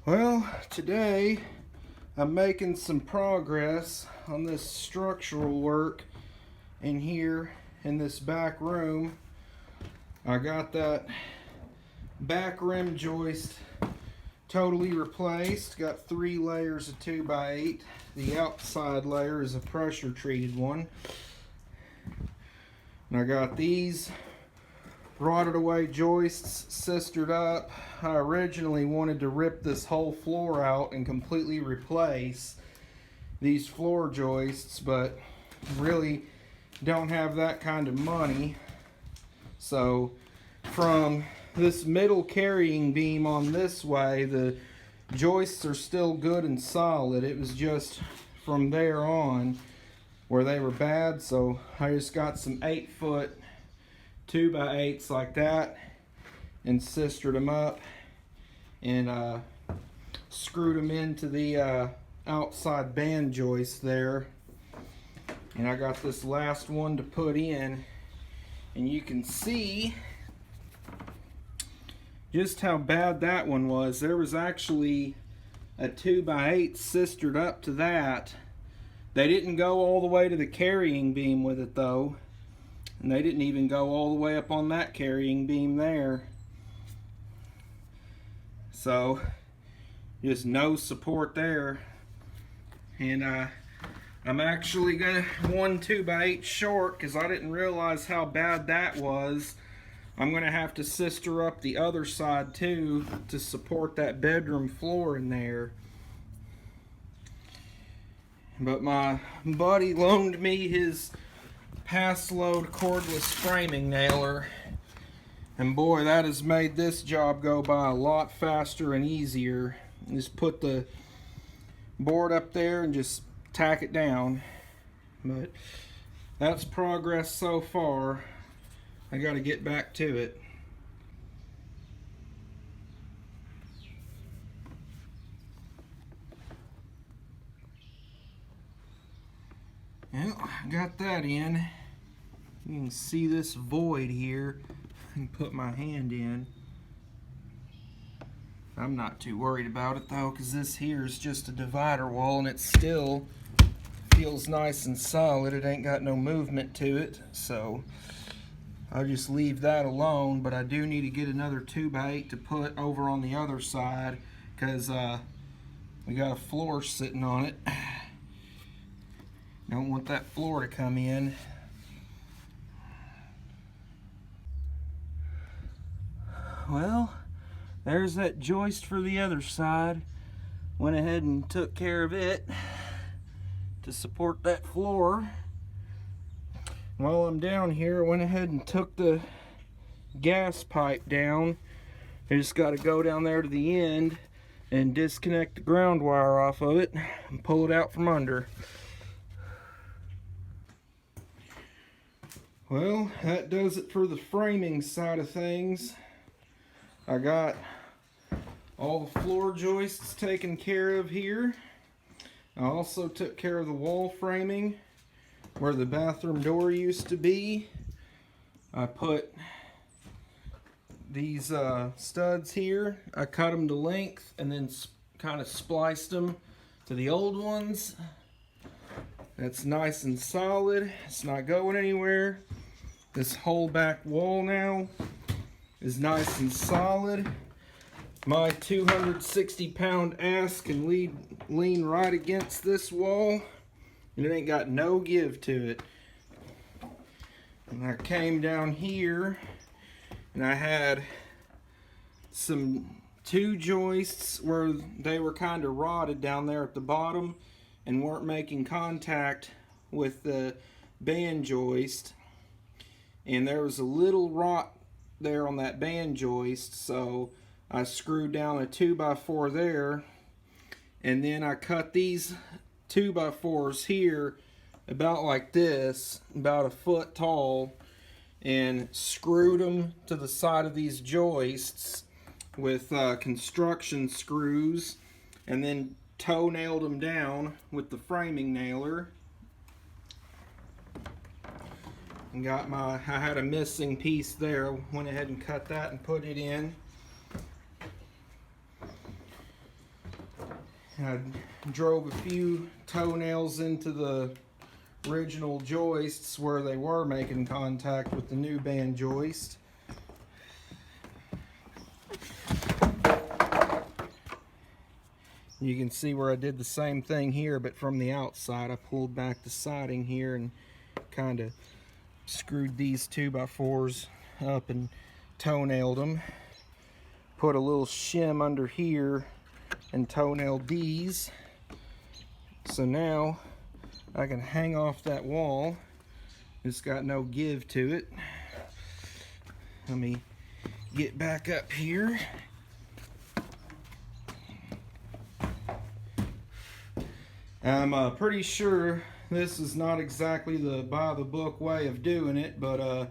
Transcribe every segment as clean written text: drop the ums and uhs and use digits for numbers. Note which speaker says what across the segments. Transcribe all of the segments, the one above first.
Speaker 1: Well, today I'm making some progress on this structural work in here in this back room. I got that back rim joist totally replaced. Got 3 layers of 2x8. The outside layer is a pressure treated one. And I got these rotted away joists sistered up. I originally wanted to rip this whole floor out and completely replace these floor joists, but really don't have that kind of money. So from this middle carrying beam on this way, the joists are still good and solid. It was just from there on where they were bad, so I just got some 8-foot 2x8s like that and sistered them up and screwed them into the outside band joist there. And I got this last one to put in, and you can see just how bad that one was. There was actually a 2x8 sistered up to that. They didn't go all the way to the carrying beam with it though. And they didn't even go all the way up on that carrying beam there. So, just no support there. And I'm actually going to 1 2x8 short because I didn't realize how bad that was. I'm going to have to sister up the other side too to support that bedroom floor in there. But my buddy loaned me his pass load cordless framing nailer, and boy, that has made this job go by a lot faster and easier. Just put the board up there and just tack it down. But that's progress so far. I got to get back to it. Well, I got that in. You can see this void here. I can put my hand in. I'm not too worried about it though, because this here is just a divider wall and it still feels nice and solid. It ain't got no movement to it, so I'll just leave that alone. But I do need to get another 2x8 to put over on the other side because we got a floor sitting on it. Don't want that floor to come in. Well, there's that joist for the other side. Went ahead and took care of it to support that floor. While I'm down here, I went ahead and took the gas pipe down. I just got to go down there to the end and disconnect the ground wire off of it and pull it out from under. Well, that does it for the framing side of things. I got all the floor joists taken care of here. I also took care of the wall framing where the bathroom door used to be. I put these studs here. I cut them to length and then kind of spliced them to the old ones. That's nice and solid. It's not going anywhere. This whole back wall now is nice and solid. My 260-pound ass can lean right against this wall, and it ain't got no give to it. And I came down here, and I had some 2 joists where they were kind of rotted down there at the bottom and weren't making contact with the band joist. And there was a little rot there on that band joist, so I screwed down a 2x4 there, and then I cut these 2x4s here about like this, about a foot tall, and screwed them to the side of these joists with construction screws, and then toe nailed them down with the framing nailer. And got I had a missing piece there, went ahead and cut that and put it in. I drove a few toenails into the original joists where they were making contact with the new band joist. You can see where I did the same thing here, but from the outside. I pulled back the siding here and kind of screwed these 2x4s up and toenailed them. Put a little shim under here and toenailed these. So now I can hang off that wall. It's got no give to it. Let me get back up here. I'm pretty sure this is not exactly the by the book way of doing it, but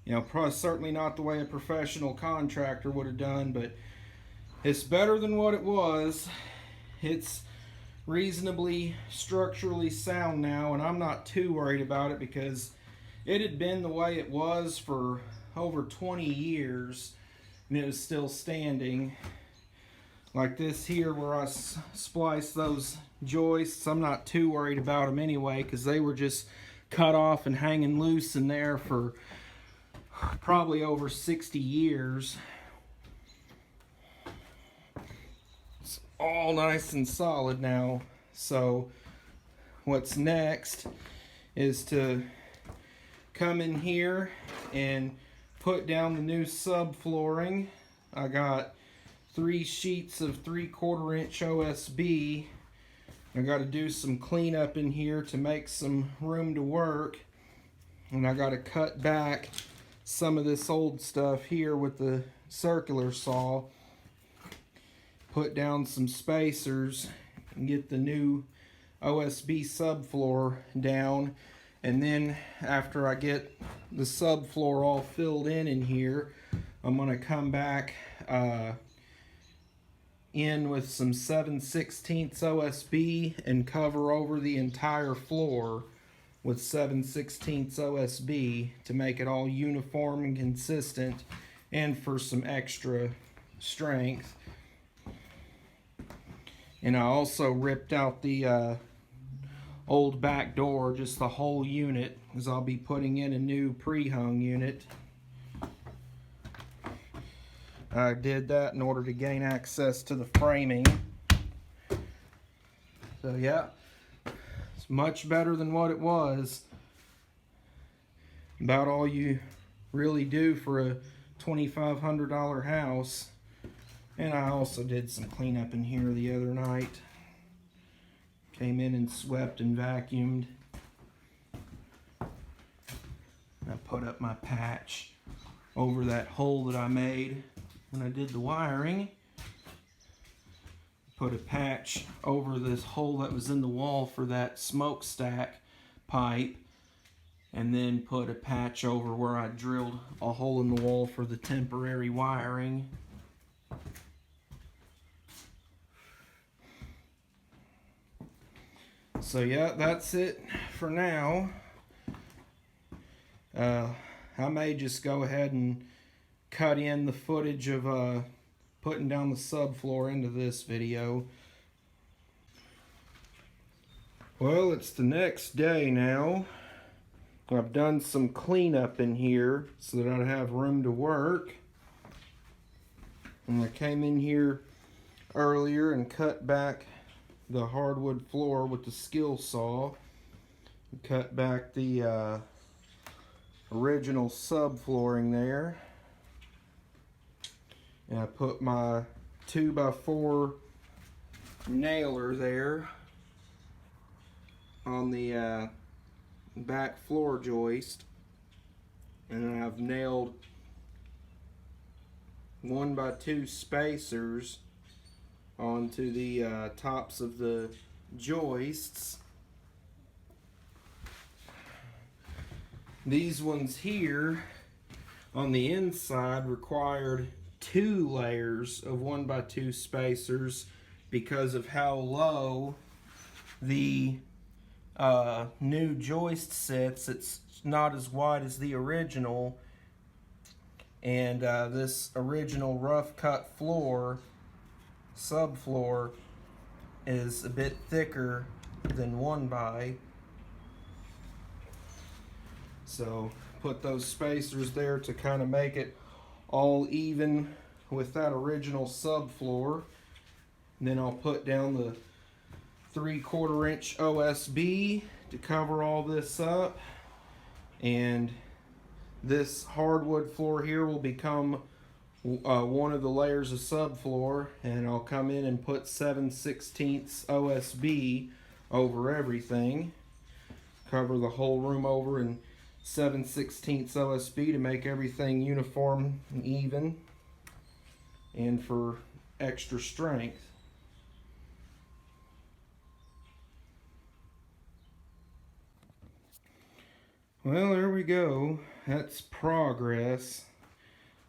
Speaker 1: you know, probably certainly not the way a professional contractor would have done, but it's better than what it was. It's reasonably structurally sound now, and I'm not too worried about it because it had been the way it was for over 20 years and it was still standing. Like this here where I spliced those joists, I'm not too worried about them anyway because they were just cut off and hanging loose in there for probably over 60 years. It's all nice and solid now. So what's next is to come in here and put down the new subflooring. I got 3 sheets of 3/4 inch OSB. I got to do some cleanup in here to make some room to work, and I got to cut back some of this old stuff here with the circular saw, put down some spacers and get the new OSB subfloor down. And then after I get the subfloor all filled in here, I'm going to come back in with some 7/16 OSB and cover over the entire floor with 7/16 OSB to make it all uniform and consistent and for some extra strength. And I also ripped out the old back door, just the whole unit, because I'll be putting in a new pre-hung unit. I did that in order to gain access to the framing. So yeah, it's much better than what it was. About all you really do for a $2,500 house. And I also did some cleanup in here the other night. Came in and swept and vacuumed. I put up my patch over that hole that I made when I did the wiring. Put a patch over this hole that was in the wall for that smokestack pipe, and then put a patch over where I drilled a hole in the wall for the temporary wiring. So yeah, that's it for now. I may just go ahead and cut in the footage of putting down the subfloor into this video. Well, it's the next day now. I've done some cleanup in here so that I'd have room to work. And I came in here earlier and cut back the hardwood floor with the skill saw. Cut back the original subflooring there. And I put my 2x4 nailer there on the back floor joist, and then I've nailed 1x2 spacers onto the tops of the joists. These ones here on the inside required 2 layers of 1x2 spacers because of how low the new joist sits. It's not as wide as the original, and this original rough cut floor, subfloor, is a bit thicker than 1x. So put those spacers there to kind of make it all even with that original subfloor. And then I'll put down the 3/4 inch OSB to cover all this up. And this hardwood floor here will become one of the layers of subfloor, and I'll come in and put 7/16 OSB over everything. Cover the whole room over in 7/16 OSB to make everything uniform and even, and for extra strength. Well, there we go. That's progress.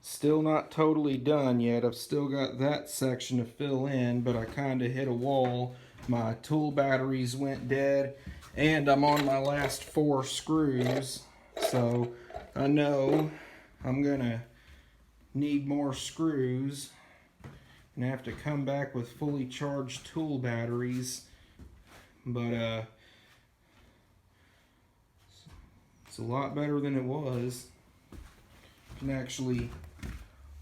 Speaker 1: Still not totally done yet. I've still got that section to fill in, but I kind of hit a wall. My tool batteries went dead, and I'm on my last 4 screws. So I know I'm gonna need more screws and have to come back with fully charged tool batteries. But it's a lot better than it was. You can actually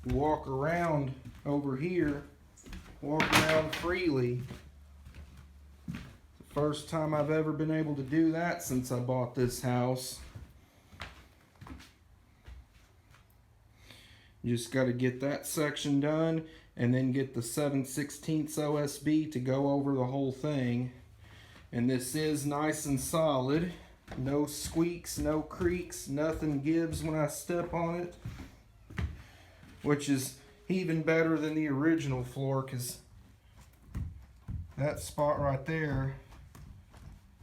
Speaker 1: walk around over here, walk around freely. The first time I've ever been able to do that since I bought this house. You just got to get that section done and then get the 7/16 OSB to go over the whole thing. And this is nice and solid. No squeaks, no creaks, nothing gives when I step on it. Which is even better than the original floor, because that spot right there,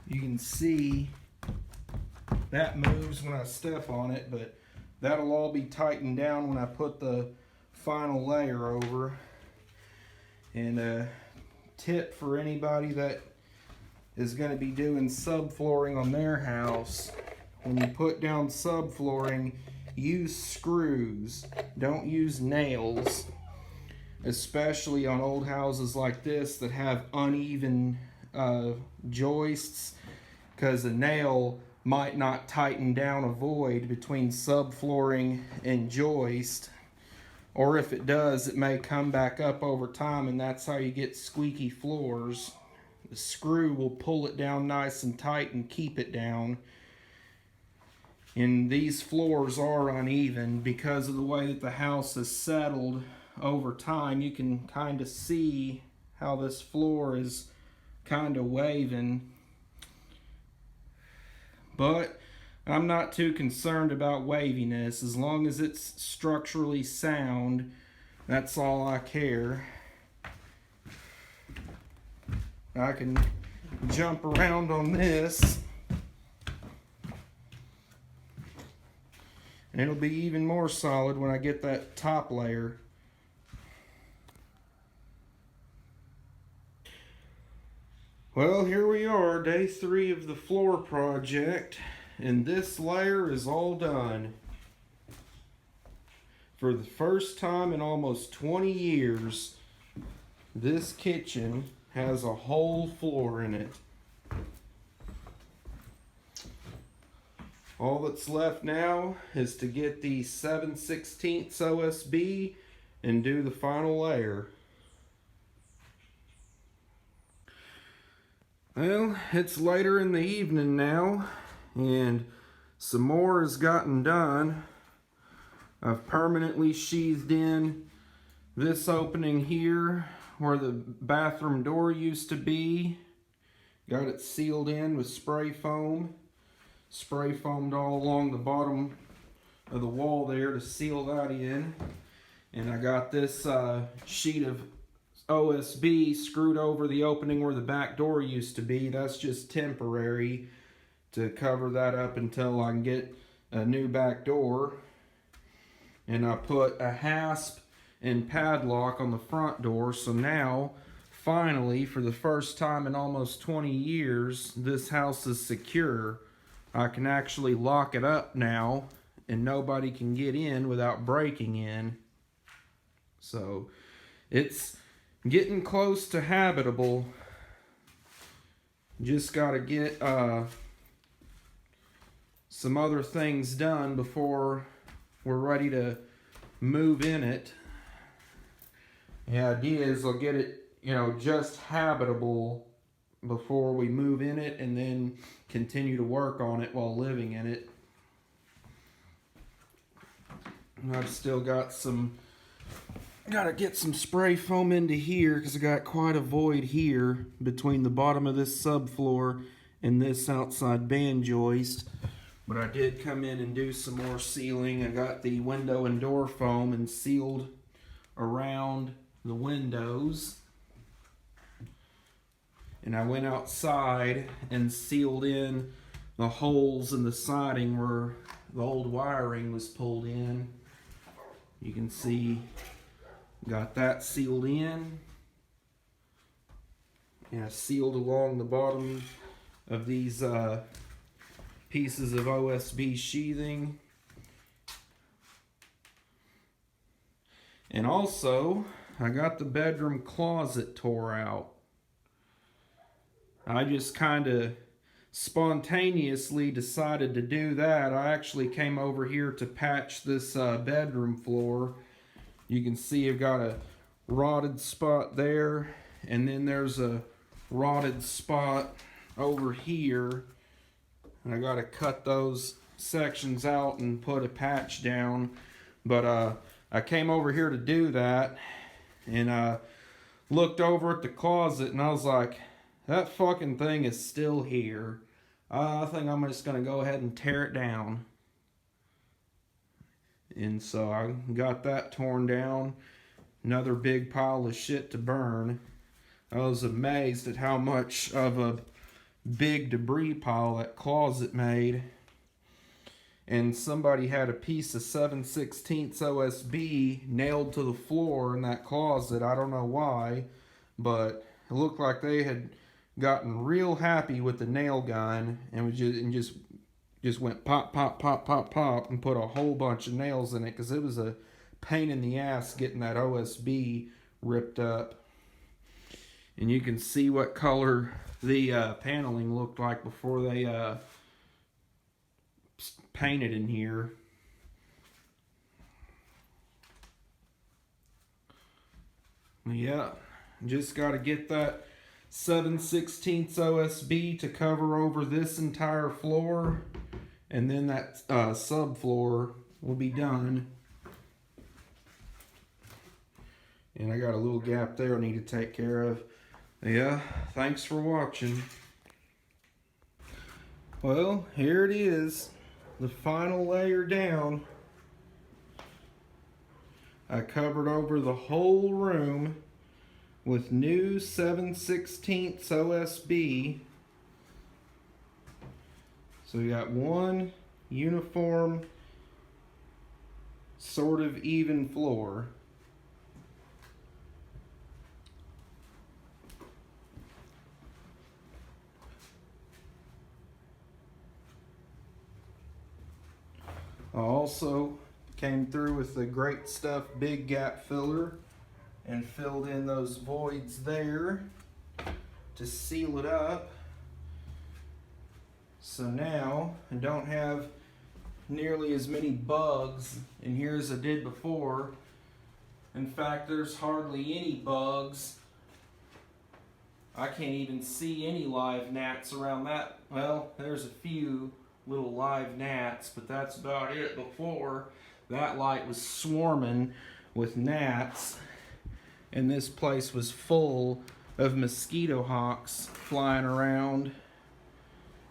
Speaker 1: you can see that moves when I step on it, but that'll all be tightened down when I put the final layer over. And a tip for anybody that is going to be doing subflooring on their house: when you put down subflooring, use screws, don't use nails, especially on old houses like this that have uneven joists, because a nail might not tighten down a void between subflooring and joist, or if it does, it may come back up over time, and that's how you get squeaky floors. The screw will pull it down nice and tight and keep it down. And these floors are uneven because of the way that the house is settled over time. You can kind of see how this floor is kind of waving. But I'm not too concerned about waviness. As long as it's structurally sound, that's all I care. I can jump around on this, and it'll be even more solid when I get that top layer. Well, here we are, day 3 of the floor project, and this layer is all done. For the first time in almost 20 years, this kitchen has a whole floor in it. All that's left now is to get the 7/16 OSB and do the final layer. Well, it's later in the evening now, and some more has gotten done. I've permanently sheathed in this opening here where the bathroom door used to be. Got it sealed in with spray foam. Spray foamed all along the bottom of the wall there to seal that in. And I got this sheet of OSB screwed over the opening where the back door used to be. That's just temporary to cover that up until I can get a new back door. And I put a hasp and padlock on the front door, so now finally, for the first time in almost 20 years, this house is secure. I can actually lock it up now and nobody can get in without breaking in. So it's getting close to habitable. Just got to get some other things done before we're ready to move in it. The idea is I'll get it, you know, just habitable before we move in it, and then continue to work on it while living in it. I've still got gotta get some spray foam into here because I got quite a void here between the bottom of this subfloor and this outside band joist. But I did come in and do some more sealing. I got the window and door foam and sealed around the windows. And I went outside and sealed in the holes in the siding where the old wiring was pulled in. You can see, got that sealed in. And I sealed along the bottom of these pieces of OSB sheathing. And also, I got the bedroom closet tore out. I just kind of spontaneously decided to do that. I actually came over here to patch this bedroom floor. You can see I've got a rotted spot there, and then there's a rotted spot over here. And I got to cut those sections out and put a patch down. But I came over here to do that, and looked over at the closet, and I was like, that fucking thing is still here. I think I'm just going to go ahead and tear it down. And so I got that torn down. Another big pile of shit to burn. I was amazed at how much of a big debris pile that closet made. And somebody had a piece of 7/16 OSB nailed to the floor in that closet. I don't know why, but it looked like they had gotten real happy with the nail gun and just went pop, pop, pop, pop, pop, and put a whole bunch of nails in it, because it was a pain in the ass getting that OSB ripped up. And you can see what color the paneling looked like before they painted in here. Yeah, just got to get that 7/16 OSB to cover over this entire floor, and then that subfloor will be done. And I got a little gap there I need to take care of. Yeah, thanks for watching. Well, here it is, the final layer down. I covered over the whole room with new 7/16 OSB. So we got one uniform, sort of even floor. I also came through with the Great Stuff Big Gap Filler and filled in those voids there to seal it up. So now I don't have nearly as many bugs in here as I did before. In fact, there's hardly any bugs. I can't even see any live gnats around that. Well, there's a few little live gnats, but that's about it. Before, that light was swarming with gnats, and this place was full of mosquito hawks flying around.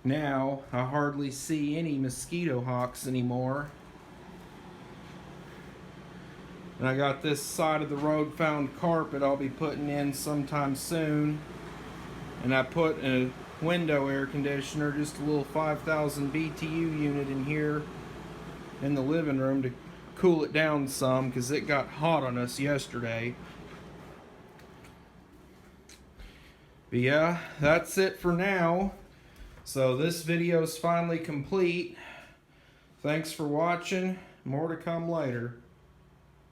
Speaker 1: Now I hardly see any mosquito hawks anymore. And I got this side of the road found carpet I'll be putting in sometime soon. And I put a window air conditioner, just a little 5,000 BTU unit in here in the living room to cool it down some, because it got hot on us yesterday. But yeah, that's it for now. So this video is finally complete. Thanks for watching. More to come later.